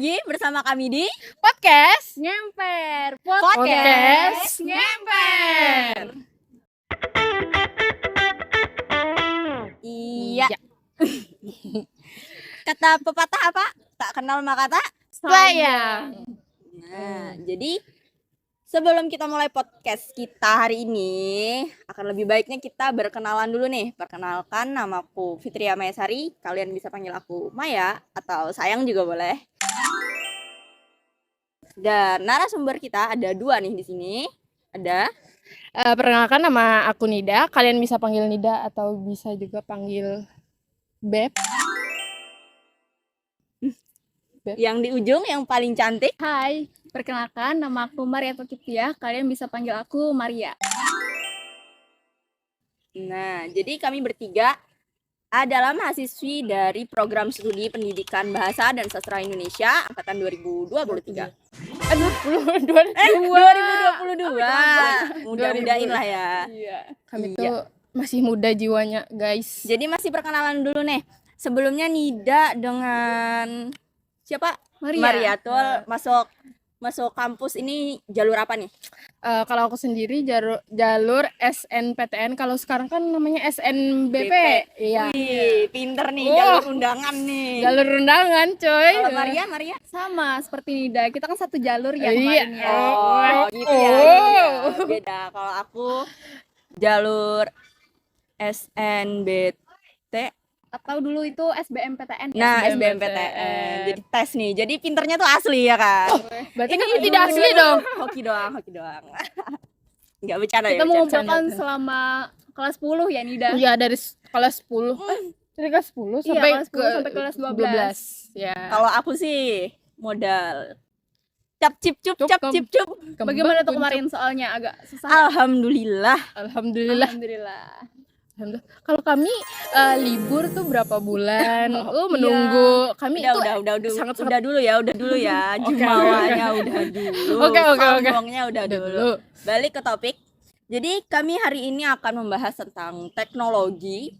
lagi bersama kami di Podcast Ngemper. Podcast Ngemper. Iya. Kata pepatah apa? Tak kenal maka tak Sayang. Nah, jadi sebelum kita mulai podcast kita hari ini, akan lebih baiknya kita berkenalan dulu nih. Perkenalkan, namaku Fitria Mayasari. Kalian bisa panggil aku Maya atau Sayang juga boleh. Dan narasumber kita ada dua nih di sini. Ada Perkenalkan, nama aku Nida. Kalian bisa panggil Nida atau bisa juga panggil Beb. yang di ujung yang paling cantik. Hai, perkenalkan nama aku Maria Tokitia. Kalian bisa panggil aku Maria. Nah, jadi kami bertiga adalah mahasiswi dari program studi pendidikan bahasa dan sastra Indonesia angkatan 2023. 2022. Mudah-mudahin lah ya. Iya. Kami Iya. tuh masih muda jiwanya, guys. Jadi masih perkenalan dulu nih. Sebelumnya Nida dengan siapa? Maria tuh masuk kampus ini jalur apa nih? Kalau aku sendiri jalur SNPTN. Kalau sekarang kan namanya SNBP. Iya. Wih, pinter nih, Oh. jalur undangan nih. Jalur undangan, coy. Kalau Maria? Sama seperti Nida, kita kan satu jalur ya Iya. kemarin ya. Oh, gitu ya. Oh. Gitu ya. Beda. Kalau aku jalur SNBT. Atau dulu itu SBMPTN ya. Nah, SBMPTN. SBMPTN. Jadi tes nih. Jadi pinternya tuh asli ya kan? Berarti ini tidak asli dong. Hoki doang. Enggak bercanda ya. Kita bercanda. mengumpulkan selama kelas 10 ya Nida. Iya, dari kelas 10. Dari kelas 10 Iya, sampai kelas 10 sampai kelas 12. Ya. Kalau aku sih modal cap cip cup. Bagaimana tuh Kembang, kemarin soalnya agak susah. Alhamdulillah. Alhamdulillah. Alhamdulillah. Kalau kami libur tuh berapa bulan? Menunggu. Kami itu Udah dulu ya. Jumawanya udah dulu. Oke. Sombongnya udah dulu. Balik ke topik. Jadi kami hari ini akan membahas tentang teknologi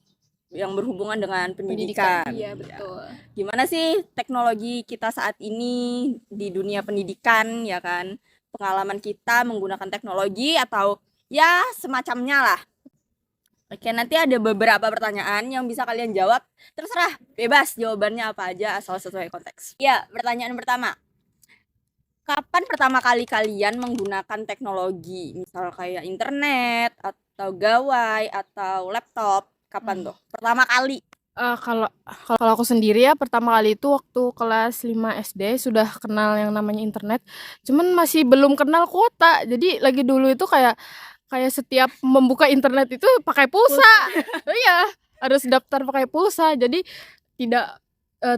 yang berhubungan dengan pendidikan. Iya, betul. Gimana sih teknologi kita saat ini di dunia pendidikan ya kan? Pengalaman kita menggunakan teknologi atau ya semacamnya lah. Oke, nanti ada beberapa pertanyaan yang bisa kalian jawab. Terserah, bebas jawabannya apa aja asal sesuai konteks. Ya, pertanyaan pertama. Kapan pertama kali kalian menggunakan teknologi? Misal kayak internet atau gawai atau laptop. Kapan tuh? Pertama kali. kalau aku sendiri ya, pertama kali itu waktu kelas 5 SD sudah kenal yang namanya internet. Cuman masih belum kenal kuota. Jadi lagi dulu itu kayak setiap membuka internet itu pakai pulsa. Iya, harus daftar pakai pulsa. Jadi tidak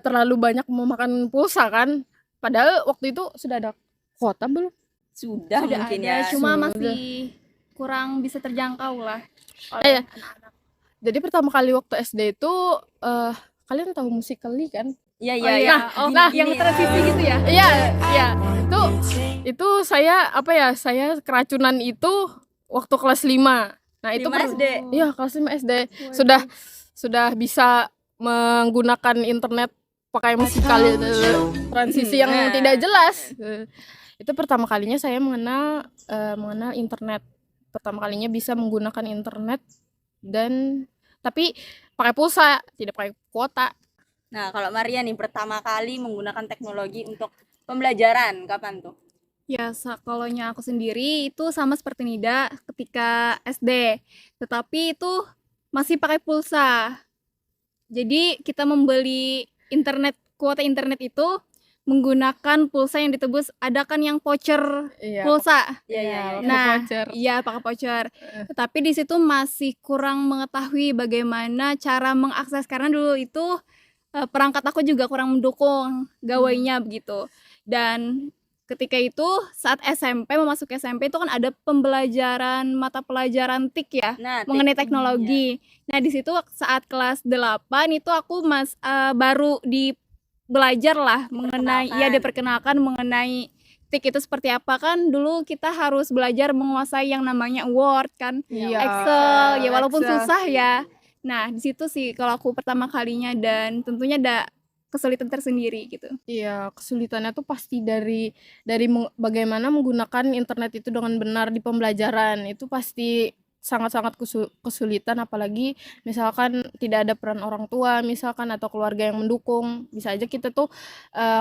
terlalu banyak memakan pulsa kan. Padahal waktu itu sudah ada kuota belum? Sudah mungkin ada, ya. cuma Sudah. masih kurang bisa terjangkau lah Iya. oleh anak-anak. Jadi pertama kali waktu SD itu kalian tahu Musical.ly kan? Iya. Nah, yang transisi gitu ya. Iya. Itu saya saya keracunan itu waktu kelas 5. Nah, itu 5 SD. Iya, kelas 5 SD. Sudah bisa menggunakan internet pakai Musical.ly, transisi yang tidak jelas. Itu pertama kalinya saya mengenal internet. Pertama kalinya bisa menggunakan internet tapi pakai pulsa, tidak pakai kuota. Nah, kalau Maria nih pertama kali menggunakan teknologi untuk pembelajaran kapan tuh? Ya, kalau aku sendiri itu sama seperti Nida ketika SD. Tetapi itu masih pakai pulsa. Jadi kita membeli kuota internet itu menggunakan pulsa yang ditebus, ada kan yang voucher pulsa. Iya. Nah, voucher. iya pakai voucher. Tetapi di situ masih kurang mengetahui bagaimana cara mengakses karena dulu itu perangkat aku juga kurang mendukung gawainya begitu. Dan ketika itu saat memasuki SMP itu kan ada mata pelajaran TIK ya, mengenai teknologi. Nah, di situ saat kelas 8 itu aku baru belajar lah mengenai diperkenalkan mengenai TIK itu seperti apa. Kan dulu kita harus belajar menguasai yang namanya Word kan, Excel ya, walaupun susah ya. Nah, di situ sih kalau aku pertama kalinya, dan tentunya kesulitan tersendiri gitu. Iya, kesulitannya tuh pasti dari bagaimana menggunakan internet itu dengan benar di pembelajaran. Itu pasti sangat-sangat kesulitan, apalagi misalkan tidak ada peran orang tua misalkan atau keluarga yang mendukung. Bisa aja kita tuh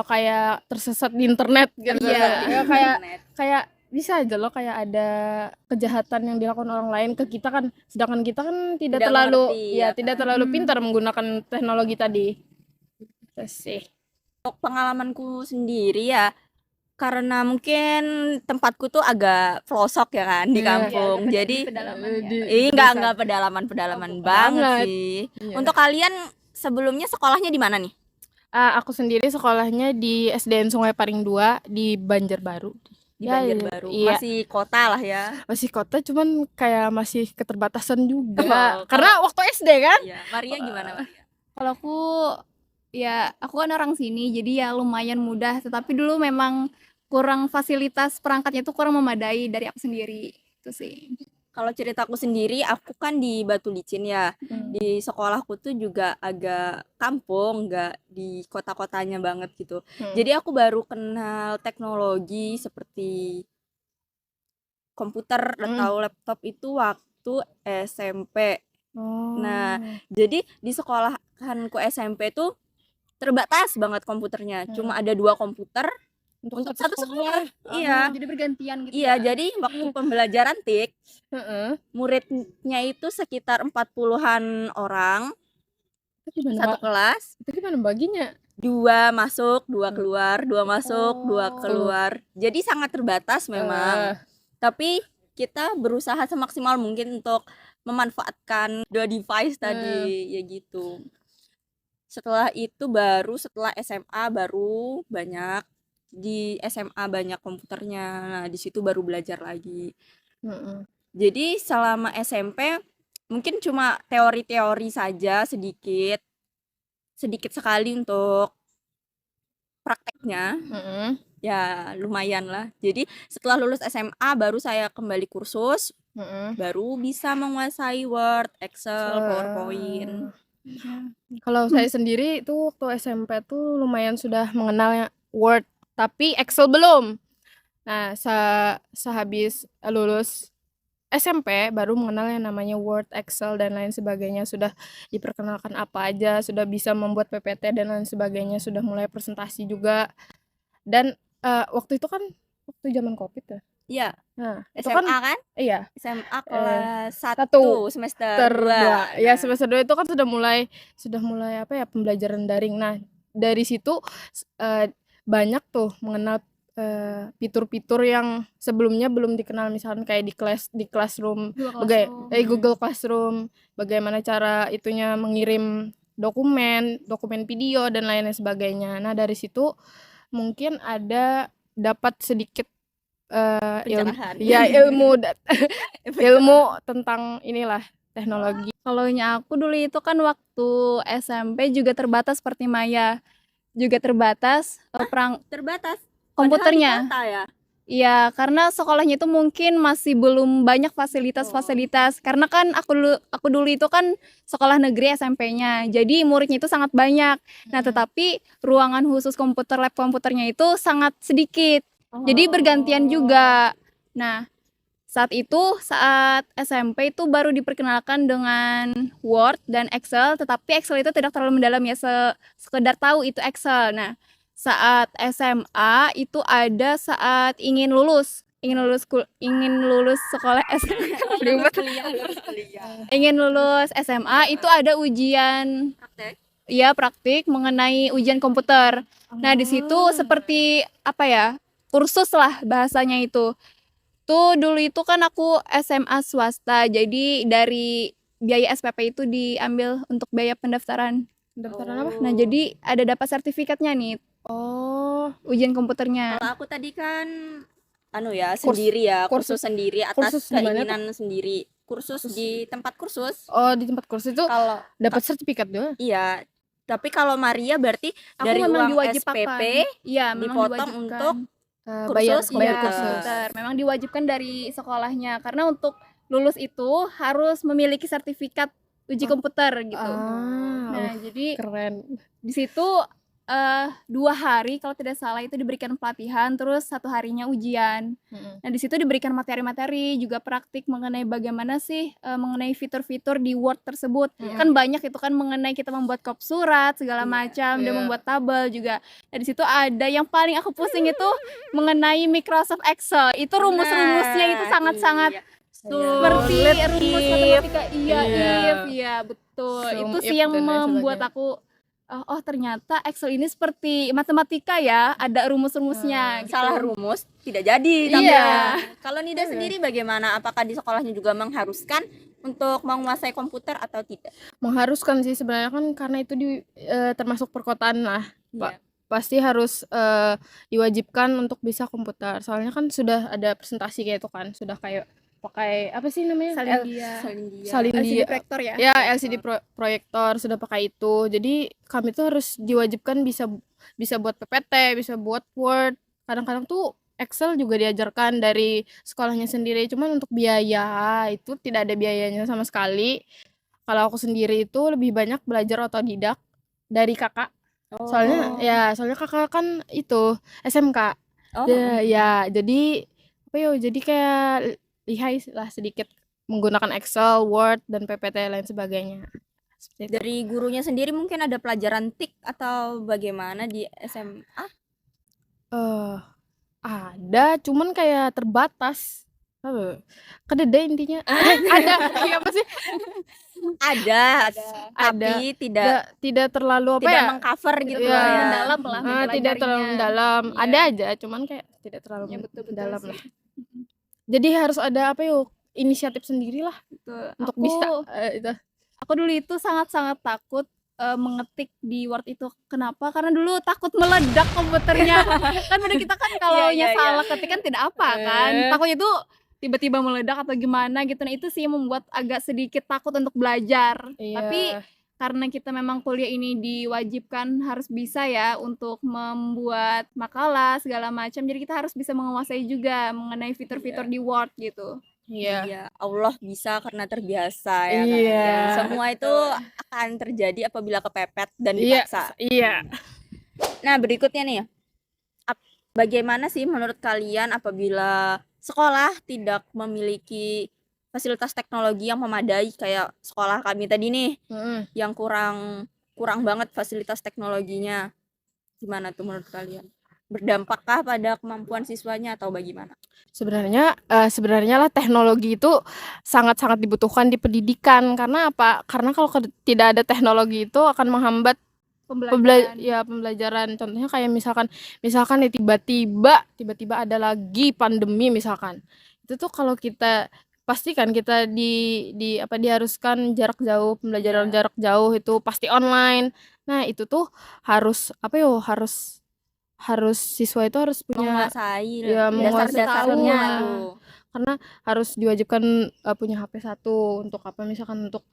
kayak tersesat di internet gitu. Iya. Ya, kayak bisa aja loh kayak ada kejahatan yang dilakukan orang lain ke kita kan, sedangkan kita kan tidak Tidak terlalu mengerti, ya ya tidak kan? terlalu pintar menggunakan teknologi tadi. Itu sih. Untuk pengalamanku sendiri ya, karena mungkin tempatku tuh agak pelosok ya kan di Iya. kampung. Iya, Jadi di pedalaman ya. enggak pedalaman banget banget. sih. Iya. Untuk kalian sebelumnya sekolahnya di mana nih? Aku sendiri sekolahnya di SDN Sungai Paring 2 di Banjarbaru. Di Ya, Banjarbaru. iya. Masih kota lah ya. Masih kota cuman kayak masih keterbatasan juga. Oh, Karena waktu SD kan? Iya. Maria gimana, Maria? Kalau aku kan orang sini, jadi ya lumayan mudah. Tetapi dulu memang kurang fasilitas perangkatnya tuh kurang memadai dari aku sendiri. Itu sih. Kalau ceritaku sendiri, aku kan di Batu Licin ya. Di sekolahku tuh juga agak kampung, nggak di kota-kotanya banget gitu. Jadi aku baru kenal teknologi seperti komputer atau laptop itu waktu SMP. Nah, jadi di sekolahanku SMP tuh terbatas banget komputernya. Cuma ada 2 komputer untuk satu sekolah. Iya. Jadi bergantian gitu. Iya, ya. jadi waktu pembelajaran TIK, Heeh. muridnya itu sekitar 40-an orang Itu gimana, satu Mbak? kelas. Itu gimana baginya? 2 masuk, 2 keluar, 2 masuk, 2 Oh. keluar. Jadi sangat terbatas memang. Tapi kita berusaha semaksimal mungkin untuk memanfaatkan 2 device tadi, ya gitu. Setelah itu setelah SMA baru banyak, di SMA banyak komputernya. Nah, di situ baru belajar lagi. Heeh. Jadi selama SMP mungkin cuma teori-teori saja sedikit sekali untuk prakteknya. Heeh. Ya lumayan lah. Jadi setelah lulus SMA baru saya kembali kursus, Heeh. baru bisa menguasai Word, Excel, PowerPoint. Kalau saya sendiri itu waktu SMP tuh lumayan sudah mengenal Word, tapi Excel belum. Nah, sehabis lulus SMP baru mengenal yang namanya Word, Excel dan lain sebagainya, sudah diperkenalkan apa aja, sudah bisa membuat PPT dan lain sebagainya, sudah mulai presentasi juga. Dan waktu itu kan waktu zaman Covid ya. Iya, Nah, itu SMA kan kan? iya, SMA kelas 1 satu, semester 2. Ya semester 2 itu kan sudah mulai apa ya, pembelajaran daring. Nah, dari situ banyak tuh mengenal fitur-fitur yang sebelumnya belum dikenal, misalkan kayak di classroom, Google Classroom, bagaimana cara itunya mengirim dokumen video dan lain sebagainya. Nah, dari situ mungkin dapat sedikit Pencerahan. ilmu tentang inilah teknologi. Kalau aku dulu itu kan waktu SMP juga terbatas seperti Maya. Juga terbatas Terbatas. komputernya. Padahal di kota ya. Iya, karena sekolahnya itu mungkin masih belum banyak fasilitas-fasilitas. Karena kan aku dulu itu kan sekolah negeri SMP-nya. Jadi muridnya itu sangat banyak. Nah, tetapi ruangan khusus lab komputernya itu sangat sedikit. Jadi bergantian juga. Nah, saat SMP itu baru diperkenalkan dengan Word dan Excel, tetapi Excel itu tidak terlalu mendalam ya, sekedar tahu itu Excel. Nah, saat SMA itu ada saat ingin lulus sekolah SMA. Ingin lulus SMA itu ada ujian Praktek. Iya, praktik mengenai ujian komputer. Nah, di situ seperti apa ya? Kursus lah bahasanya itu. Tuh dulu itu kan aku SMA swasta. Jadi dari biaya SPP itu diambil untuk biaya pendaftaran. Pendaftaran apa? Nah, jadi ada dapat sertifikatnya nih ujian komputernya. Kalau aku tadi kan sendiri ya, kursus sendiri atas kursus di mana keinginan sendiri. Kursus di tempat kursus. Oh, di tempat kursus itu Kalau dapat sertifikat doang. iya, tapi kalau Maria berarti Aku dari memang uang diwajibkan. SPP Iya, memang dipotong diwajibkan. untuk bayar kursus Iya, kursus. komputer. Memang diwajibkan dari sekolahnya karena untuk lulus itu harus memiliki sertifikat uji komputer gitu. Nah, jadi keren. di situ 2 hari kalau tidak salah itu diberikan pelatihan, terus 1 harinya ujian. Nah, di situ diberikan materi-materi, juga praktik mengenai bagaimana sih, mengenai fitur-fitur di Word tersebut. Kan banyak itu kan mengenai kita membuat kop surat segala macam dan Iya. membuat tabel juga. Nah, di situ ada yang paling aku pusing itu mengenai Microsoft Excel. Itu rumus-rumusnya itu Nah, sangat-sangat iya. seperti Sulit, rumus if. matematika. Iya, Iya. if, iya betul. Sum, Itu if, sih yang dan lain membuat sebagainya. aku, oh ternyata Excel ini seperti matematika ya, ada rumus-rumusnya gitu. Salah rumus tidak jadi Iya. tampilnya. Kalau Nida sendiri bagaimana? Apakah di sekolahnya juga mengharuskan untuk menguasai komputer atau tidak? Mengharuskan sih sebenarnya kan karena itu termasuk perkotaan lah. Iya. Pasti harus diwajibkan untuk bisa komputer. Soalnya kan sudah ada presentasi kayak itu kan, sudah kayak pakai apa sih namanya? Salindia. Salin LCD dia. proyektor ya. Ya, LCD proyektor sudah pakai itu. Jadi kami tuh harus diwajibkan bisa buat PPT, bisa buat Word. Kadang-kadang tuh Excel juga diajarkan dari sekolahnya sendiri. Cuman untuk biaya itu tidak ada biayanya sama sekali. Kalau aku sendiri itu lebih banyak belajar otodidak dari kakak. Soalnya kakak kan itu SMK. Oh. Ya, jadi apa ya? Jadi kayak lihai lah sedikit menggunakan Excel, Word, dan PPT lain sebagainya. Seperti itu. Dari gurunya sendiri mungkin ada pelajaran TIK atau bagaimana di SMA? Ada, cuman kayak terbatas. Kedede intinya. Ada, iya apa sih? Ada, Ada. tapi tidak terlalu apa tidak ya? mengcover gitu Iya. lah ya. Mendalam lah Tidak terlalu mempelajarinya. mendalam. Iya. Ada aja, cuman kayak tidak terlalu Ya, betul-betul mendalam sih. lah. Jadi harus ada apa yuk? Inisiatif sendiri lah Betul. untuk bisa itu. Aku dulu itu sangat-sangat takut mengetik di Word itu. Kenapa? Karena dulu takut meledak komputernya. Kan pada kita kan kalau Iya. salah ketik kan tidak apa kan. Takutnya itu tiba-tiba meledak atau gimana gitu. Nah, itu sih yang membuat agak sedikit takut untuk belajar. Iya. Tapi karena kita memang kuliah ini diwajibkan harus bisa ya untuk membuat makalah segala macam. Jadi kita harus bisa menguasai juga mengenai fitur-fitur di Word gitu. Iya. Iya, Allah bisa karena terbiasa ya kan. Iya. Semua itu akan terjadi apabila kepepet dan Iya. dipaksa. Iya. Nah, berikutnya nih. Bagaimana sih menurut kalian apabila sekolah tidak memiliki fasilitas teknologi yang memadai kayak sekolah kami tadi nih yang kurang banget fasilitas teknologinya. Gimana tuh menurut kalian? Berdampakkah pada kemampuan siswanya atau bagaimana? Sebenarnya lah teknologi itu sangat-sangat dibutuhkan di pendidikan. Karena apa? Karena kalau tidak ada teknologi itu akan menghambat pembelajaran. Contohnya kayak misalkan ya tiba-tiba ada lagi pandemi misalkan. Itu tuh kalau kita pastikan kita diharuskan jarak jauh, pembelajaran jarak jauh itu pasti online. Nah, itu tuh harus siswa itu harus punya Menguasai dasar-dasarnya dasar-dasarnya tuh. karena harus diwajibkan punya HP satu untuk apa misalkan untuk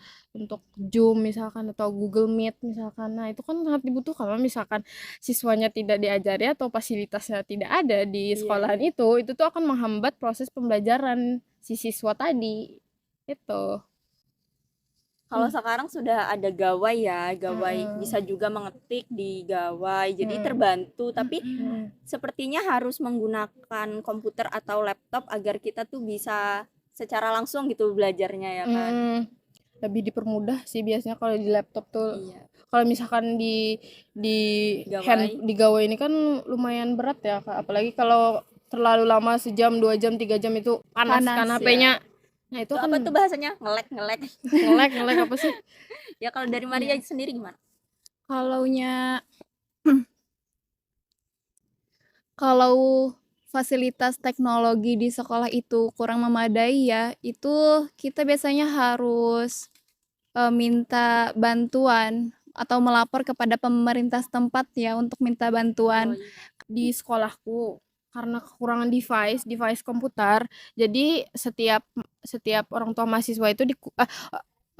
Zoom misalkan atau Google Meet misalkan. Nah, itu kan sangat dibutuhkan. Kalau misalkan siswanya tidak diajari atau fasilitasnya tidak ada di sekolahan itu tuh akan menghambat proses pembelajaran si siswa tadi. Itu. Kalau sekarang sudah ada gawai ya, bisa juga mengetik di gawai, jadi terbantu. Tapi sepertinya harus menggunakan komputer atau laptop agar kita tuh bisa secara langsung gitu belajarnya ya kan. Lebih dipermudah sih biasanya kalau di laptop tuh. Iya. Kalau misalkan di gawai ini kan lumayan berat ya, Kak. Apalagi kalau terlalu lama sejam, 2 jam, 3 jam itu panas kan HP-nya. Nah, itu kan Apa tuh bahasanya? Ngelek. ngelek apa sih? Ya kalau dari Maria sendiri gimana? Kalau fasilitas teknologi di sekolah itu kurang memadai ya, itu kita biasanya harus minta bantuan atau melapor kepada pemerintah setempat ya untuk minta bantuan. Di sekolahku karena kekurangan device komputer, jadi setiap orang tua mahasiswa itu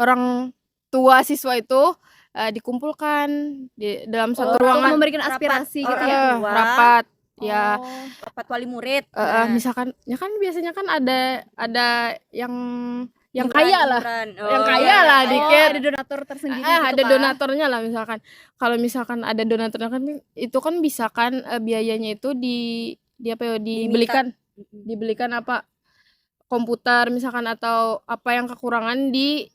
orang tua siswa itu dikumpulkan di dalam satu ruangan, memberikan aspirasi gitu ya. rapat ya. Rapat wali murid. Misalkan ya kan biasanya kan ada yang yang kaya lah. Iuran. Yang Oh, kaya iya, lah iya. dikit. ada donatur tersendiri Ah, gitu ada kah? donaturnya lah misalkan. Kalau misalkan ada donaturnya kan itu kan bisa kan biayanya itu di apa ya, dibelikan apa komputer misalkan atau apa yang kekurangan di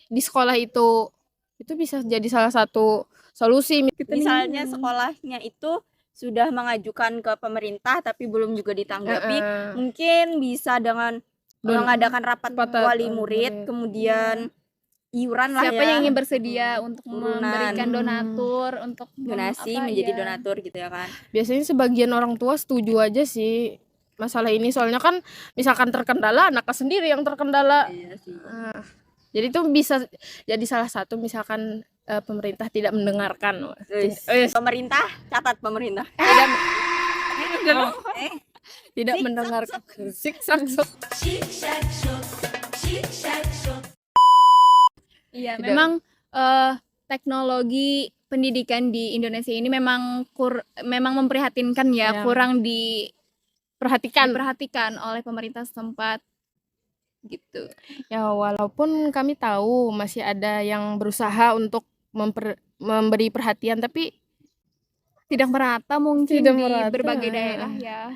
di sekolah itu bisa jadi salah satu solusi. Misalnya sekolahnya itu sudah mengajukan ke pemerintah tapi belum juga ditanggapi, mungkin bisa dengan mengadakan rapat wali murid, kemudian iuran lah Siapa ya, yang ingin bersedia untuk Turunan. memberikan donatur untuk donasi apa, menjadi ya. donatur gitu ya kan. Biasanya sebagian orang tua setuju aja sih masalah ini, soalnya kan misalkan terkendala anaknya sendiri yang terkendala. Iya sih. Jadi itu bisa jadi salah satu misalkan pemerintah tidak mendengarkan. Pemerintah, catat pemerintah. Tidak mendengarkan. Siksak-sok. Iya, Tidak. memang teknologi pendidikan di Indonesia ini memang memang memprihatinkan ya, Ya. kurang Perhatikan. diperhatikan oleh pemerintah setempat gitu. Ya walaupun kami tahu masih ada yang berusaha untuk memberi perhatian, tapi Tidak merata mungkin Tidak di merata. berbagai daerah ya.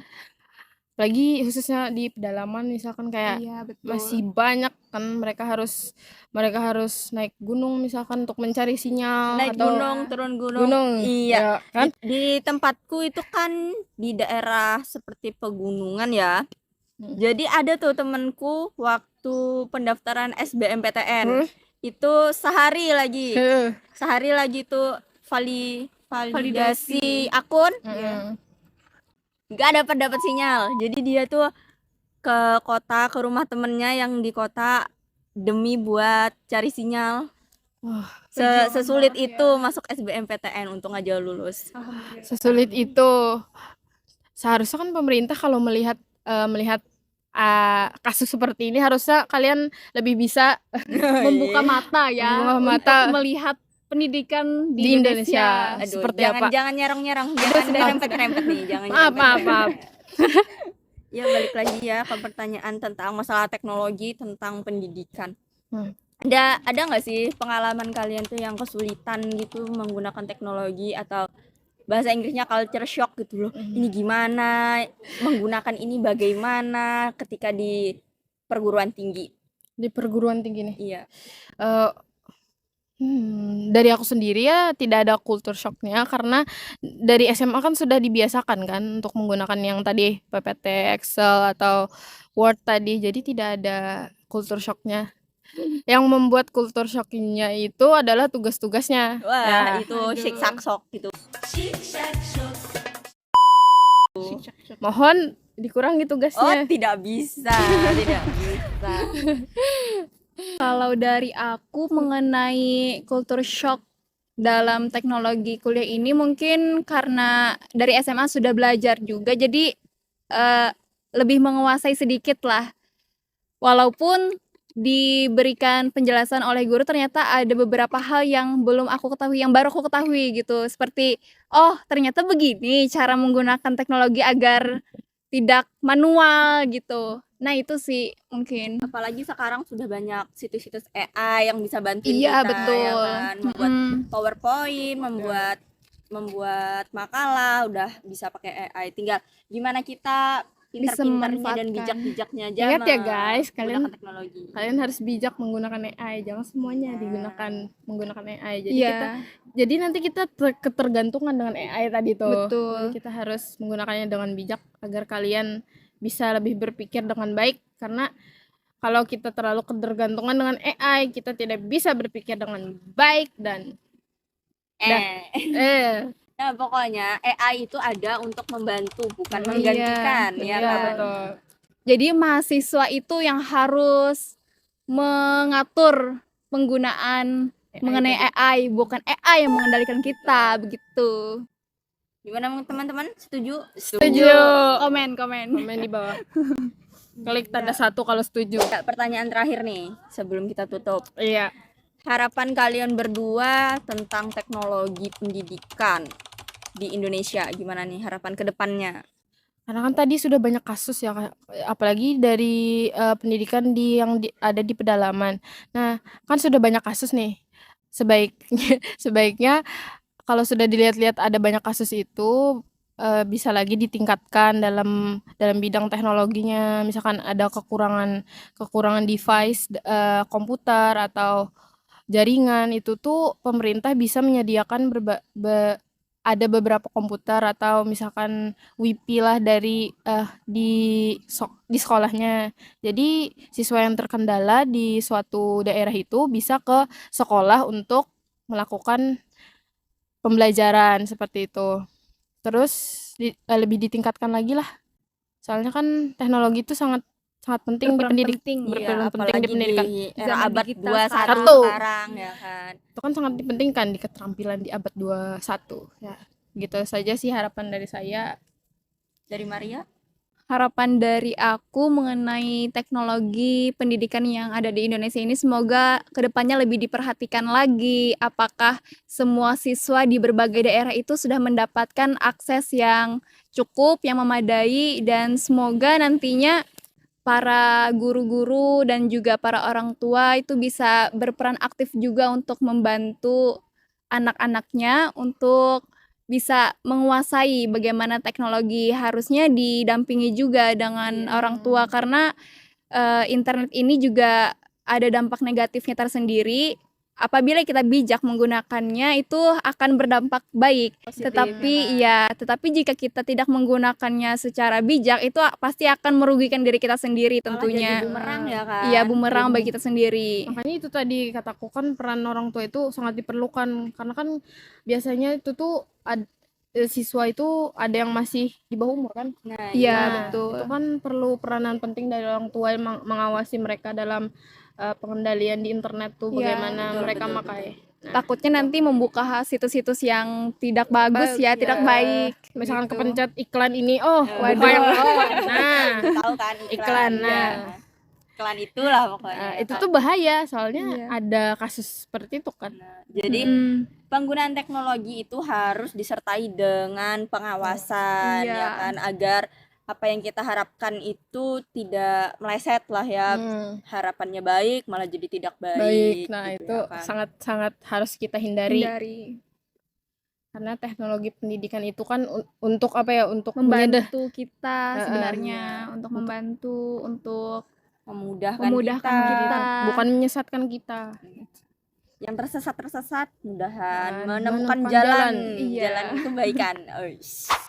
lagi khususnya di pedalaman misalkan kayak Iya, betul. masih banyak kan mereka harus naik gunung misalkan untuk mencari sinyal Naik atau gunung, turun gunung. gunung. Iya. Ya, kan? Di tempatku itu kan di daerah seperti pegunungan ya. Jadi ada tuh temenku waktu pendaftaran SBMPTN itu sehari lagi tuh validasi akun, nggak dapat sinyal. Jadi dia tuh ke rumah temennya yang di kota demi buat cari sinyal. Sesulit itu masuk SBMPTN untuk aja lulus. Sesulit itu. Seharusnya kan pemerintah kalau melihat kasus seperti ini harusnya kalian lebih bisa Membuka mata ya, Membuka untuk mata. melihat pendidikan Di Indonesia. Aduh, Seperti apa? jangan nyerong-nyerong, jangan rempet-rempet nih, jangan Maaf. Ya balik lagi ya ke pertanyaan tentang masalah teknologi, tentang pendidikan. Ada nggak sih pengalaman kalian tuh yang kesulitan gitu menggunakan teknologi, atau bahasa Inggrisnya culture shock gitu loh. Ini gimana, menggunakan ini bagaimana ketika di perguruan tinggi? Di perguruan tinggi nih. Iya. Dari aku sendiri ya tidak ada culture shock-nya karena dari SMA kan sudah dibiasakan kan untuk menggunakan yang tadi PPT, Excel atau Word tadi. Jadi tidak ada culture shock-nya. Yang membuat culture shock-nya itu adalah tugas-tugasnya. Wah, itu siksak shock gitu. Mohon dikurangi tugasnya. Tidak bisa. Kalau dari aku mengenai culture shock dalam teknologi kuliah ini, mungkin karena dari SMA sudah belajar juga, jadi lebih menguasai sedikit lah. Walaupun diberikan penjelasan oleh guru, ternyata ada beberapa hal yang belum aku ketahui, yang baru aku ketahui gitu. Seperti, oh ternyata begini cara menggunakan teknologi agar tidak manual gitu. Nah itu sih mungkin. Apalagi sekarang sudah banyak situs-situs AI yang bisa bantuin Iya, kita, betul. ya kan? Membuat PowerPoint, membuat makalah, udah bisa pakai AI. Tinggal gimana kita pintar-pintarnya dan memanfaatkan. bijak-bijaknya aja. Ingat ya guys, menggunakan teknologi. kalian harus bijak menggunakan AI, jangan semuanya menggunakan AI. Jadi Iya, jadi nanti kita ketergantungan dengan AI tadi tuh. betul. Jadi kita harus menggunakannya dengan bijak agar kalian bisa lebih berpikir dengan baik, karena kalau kita terlalu ketergantungan dengan AI, kita tidak bisa berpikir dengan baik dan Nah, pokoknya AI itu ada untuk membantu, bukan Iya, menggantikan, ya Iya, kan? betul. Jadi mahasiswa itu yang harus mengatur penggunaan mengenai AI, bukan AI yang mengendalikan kita, begitu. Gimana teman-teman? Setuju? Setuju. Komen. Komen di bawah. Klik tanda 1 kalau setuju. Pertanyaan terakhir nih sebelum kita tutup. Iya. Harapan kalian berdua tentang teknologi pendidikan di Indonesia, gimana nih harapan ke depannya? Karena kan tadi sudah banyak kasus ya, apalagi dari pendidikan ada di pedalaman. Nah, kan sudah banyak kasus nih. Sebaiknya sebaiknya kalau sudah dilihat-lihat ada banyak kasus itu bisa lagi ditingkatkan dalam bidang teknologinya. Misalkan ada kekurangan device komputer atau jaringan, itu tuh pemerintah bisa menyediakan ada beberapa komputer atau misalkan WiFi lah di sekolahnya. Jadi siswa yang terkendala di suatu daerah itu bisa ke sekolah untuk melakukan pembelajaran seperti itu. Terus lebih ditingkatkan lagi lah. Soalnya kan teknologi itu sangat sangat penting di Berperan penting, berperan penting apalagi di pendidikan. di era Zaman abad digital 21 Satu. sekarang ya kan. Itu kan sangat dipentingkan di keterampilan di abad 21 ya. Gitu saja sih harapan dari saya. Dari Maria? Harapan dari aku mengenai teknologi pendidikan yang ada di Indonesia ini semoga kedepannya lebih diperhatikan lagi. Apakah semua siswa di berbagai daerah itu sudah mendapatkan akses yang cukup, yang memadai, dan semoga nantinya para guru-guru dan juga para orang tua itu bisa berperan aktif juga untuk membantu anak-anaknya untuk bisa menguasai bagaimana teknologi. Harusnya didampingi juga dengan orang tua karena internet ini juga ada dampak negatifnya tersendiri. Apabila kita bijak menggunakannya itu akan berdampak baik. Positif, Tetapi ya tetapi jika kita tidak menggunakannya secara bijak itu pasti akan merugikan diri kita sendiri Malah tentunya. jadi bumerang ya kan. Iya, bumerang bagi kita sendiri. Makanya itu tadi kataku kan peran orang tua itu sangat diperlukan karena kan biasanya itu tuh siswa itu ada yang masih di bawah umur kan. Nah, Iya, Nah, betul. itu kan perlu peranan penting dari orang tua yang mengawasi mereka dalam pengendalian di internet tuh Iya, bagaimana betul, mereka betul, pakai. Nah, Takutnya nanti membuka situs-situs yang tidak bagus ya, tidak ya, baik. misalkan gitu. kepencet iklan ini, oh, Waduh. buka yang bawah. Nah, tahu kan iklan, ya. nah. Iklan itulah pokoknya. itu tuh bahaya soalnya Iya. ada kasus seperti itu kan. Nah, jadi penggunaan teknologi itu harus disertai dengan pengawasan Iya. ya kan, agar apa yang kita harapkan itu tidak meleset lah ya. Harapannya baik malah jadi tidak baik. Nah, gitu itu ya kan. sangat-sangat harus kita hindari. Karena teknologi pendidikan itu kan untuk apa ya? Untuk membantu kita sebenarnya, untuk membantu, untuk memudahkan kita. bukan menyesatkan kita. Yang tersesat mudahan menemukan menemukan jalan Iya. jalan kebaikan.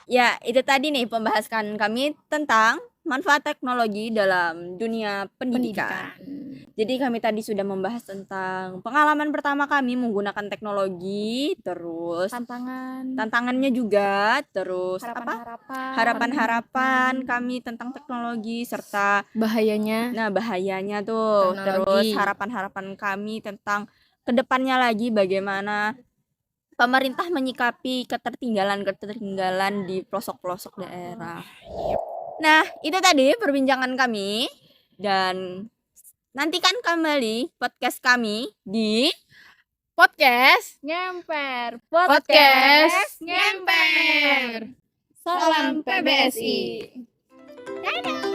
Ya, itu tadi nih pembahasan kami tentang manfaat teknologi dalam dunia pendidikan. Jadi kami tadi sudah membahas tentang pengalaman pertama kami menggunakan teknologi, terus tantangannya juga, terus harapan-harapan kami tentang teknologi serta bahayanya. Nah, bahayanya tuh. Teknologi. Terus harapan-harapan kami tentang kedepannya lagi bagaimana pemerintah menyikapi ketertinggalan di pelosok-pelosok daerah. Nah, itu tadi perbincangan kami dan nantikan kembali podcast kami di Podcast Ngemper. Podcast Ngemper. Salam PBSI. Dadah.